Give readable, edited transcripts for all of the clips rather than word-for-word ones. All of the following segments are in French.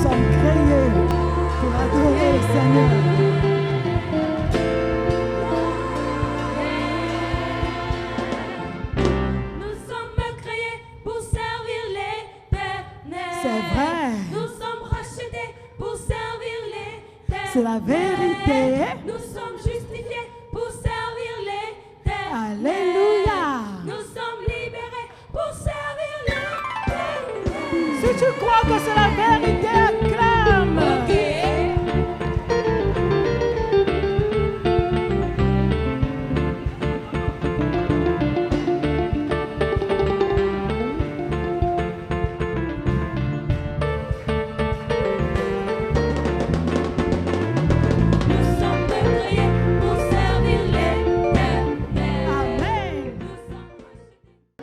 sommes créés pour adorer le Seigneur. Nous sommes créés pour servir l'Éternel. C'est vrai. Nous sommes rachetés pour servir l'Éternel. C'est la vérité. Nous sommes justifiés pour servir l'Éternel. Alléluia. Nous sommes libérés pour servir l'Éternel. Si tu crois que c'est la vérité, acclame. Ok. Nous sommes créés pour servir l'Éternel. Amen.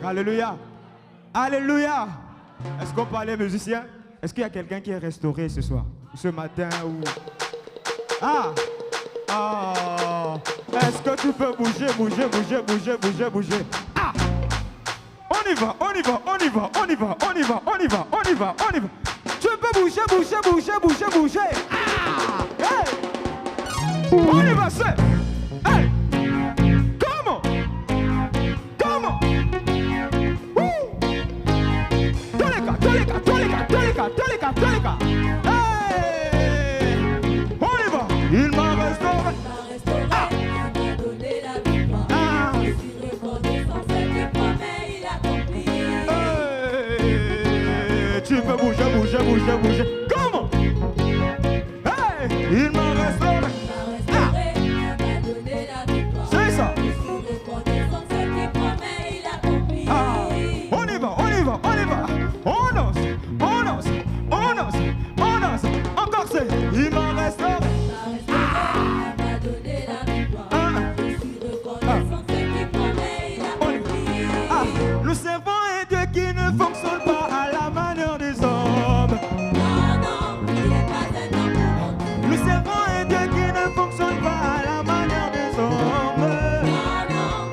Alléluia. Alléluia. Est-ce qu'on parlait musicien? Est-ce qu'il y a quelqu'un qui est restauré ce soir? Ce matin ou... Ah! Est-ce que tu peux bouger? Ah! On y va. Tu peux bouger. Ah! Hey! On y va, c'est... Hey! Comment? Woo! Tous les cas. Hey! On y va. Il m'a restauré. Ah! Il m'a donné la victoire. Ah! Je suis reconnaissant, ce qu'il promet, il accomplit. Hey! Tu peux bouger. Comment? Hey! Il m'a restauré. Il m'a restauré, il m'a donné la victoire. C'est ça. Je suis reconnaissant, ce qu'il promet, il accomplit. Ah! On y va. On danse. Encore c'est. Il m'a restauré. Il m'a restauré, il m'a donné la victoire. Ah! Je suis reconnaissant, ce qu'il promet, il accomplit. Ah! Nous servons un Dieu qui ne fonctionne pas à la manière des hommes. Non, il n'est pas un homme pour mentir. Nous servons un Dieu qui ne fonctionne pas à la manière des hommes. Non,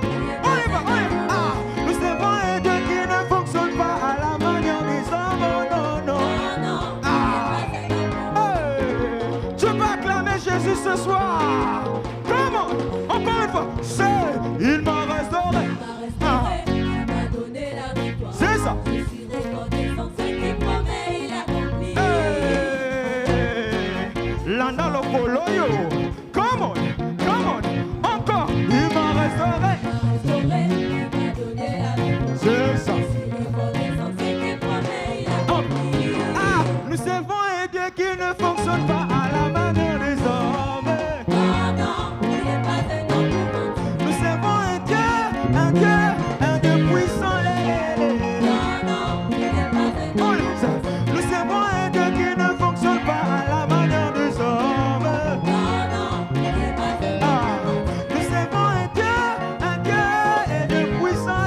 il n'est On pas y va. un homme pour Ah! Nous servons un Dieu qui ne fonctionne pas à la manière des hommes. Oh, non. Non, Ah! il n'est pas un homme pour Hey! Tu peux acclamer Jésus ce soir. Comment? Encore une fois. C'est. Il m'a restauré. Il m'a restauré, il m'a donné la victoire. C'est ça. Je suis reconnaissant, ce qu'il promet, il accomplit. Hey! Landa lo poloyo. Come on. Encore. Il m'a restauré. Il m'a restauré, il m'a donné la victoire. C'est ça. Je suis reconnaissant, ce qu'il promet, il accomplit. Ah, nous servons un Dieu qui ne fonctionne pas à la manière des hommes. Non, il n'est pas un homme pour mentir. Nous servons un Dieu puissant. Non, il n'est pas un homme. Nous servons un Dieu qui ne fonctionne pas à la manière des hommes. Non, il n'est pas un homme. Ah, nous servons un Dieu puissant.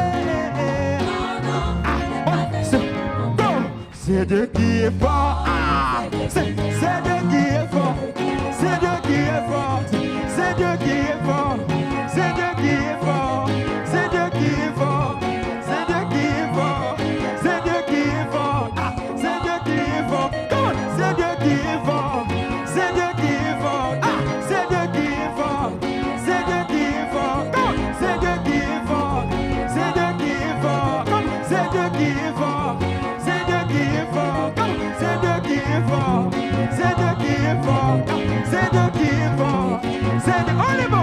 C'est Dieu qui est fort. Ah, c'est Dieu qui est fort. C'est Dieu qui est fort. C'est Dieu qui est fort. C'est Dieu qui est fort. C'est Dieu qui est fort. C'est Dieu qui est fort. C'est Dieu qui est fort. Ah, c'est Dieu qui est fort. Come on. C'est Dieu qui est fort. C'est Dieu qui est fort. Ah, c'est Dieu qui est fort. C'est Dieu qui est fort. Come on. C'est Dieu qui est fort. C'est Dieu qui est fort. Come on. C'est Dieu qui est fort. C'est Dieu qui est fort. Come on. C'est Dieu qui est fort. C'est Dieu qui est fort. C'est Dieu qui est fort. C'est Dieu. On y va.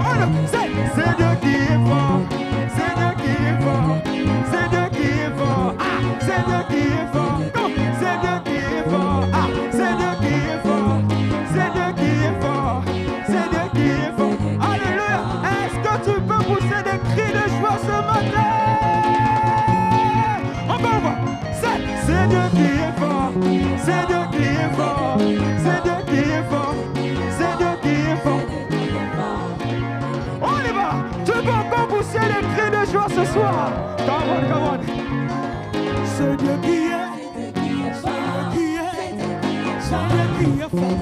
C'est Dieu qui est fort. C'est Dieu qui est fort. C'est Dieu qui est fort. Ah, c'est Dieu qui est fort. Come on. C'est Dieu qui est fort. Ah, c'est Dieu qui est fort. C'est Dieu qui est fort. C'est Dieu qui est fort. Alléluia. Est-ce que tu peux pousser des cris de joie ce matin? Encore une fois. C'est Dieu qui est fort. C'est Dieu qui est fort. C'est Dieu qui est fort. C'est Dieu qui est fort. On y va. Tu peux encore pousser les cris de joie ce soir. Come on. C'est Dieu qui est. C'est Dieu qui est. C'est Dieu qui est fort.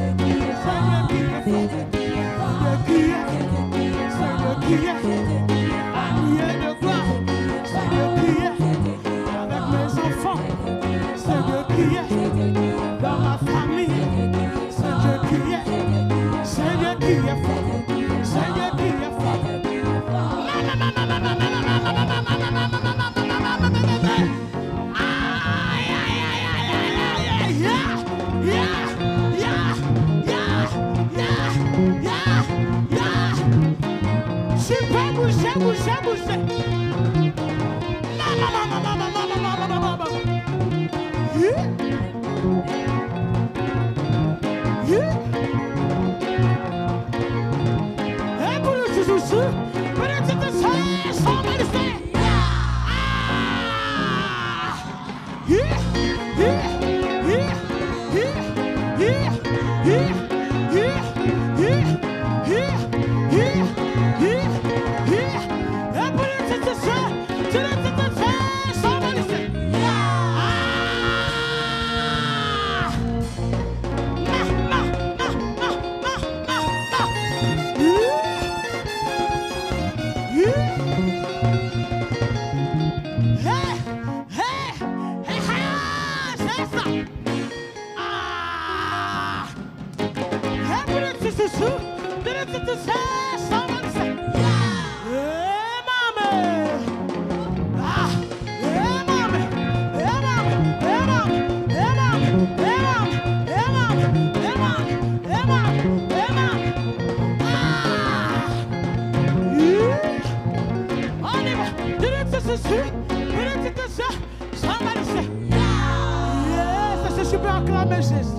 C'est Dieu qui est. Allié de gloire. C'est Dieu qui est. Avec mes enfants. C'est Dieu qui est. Dans ma famille. Jésus.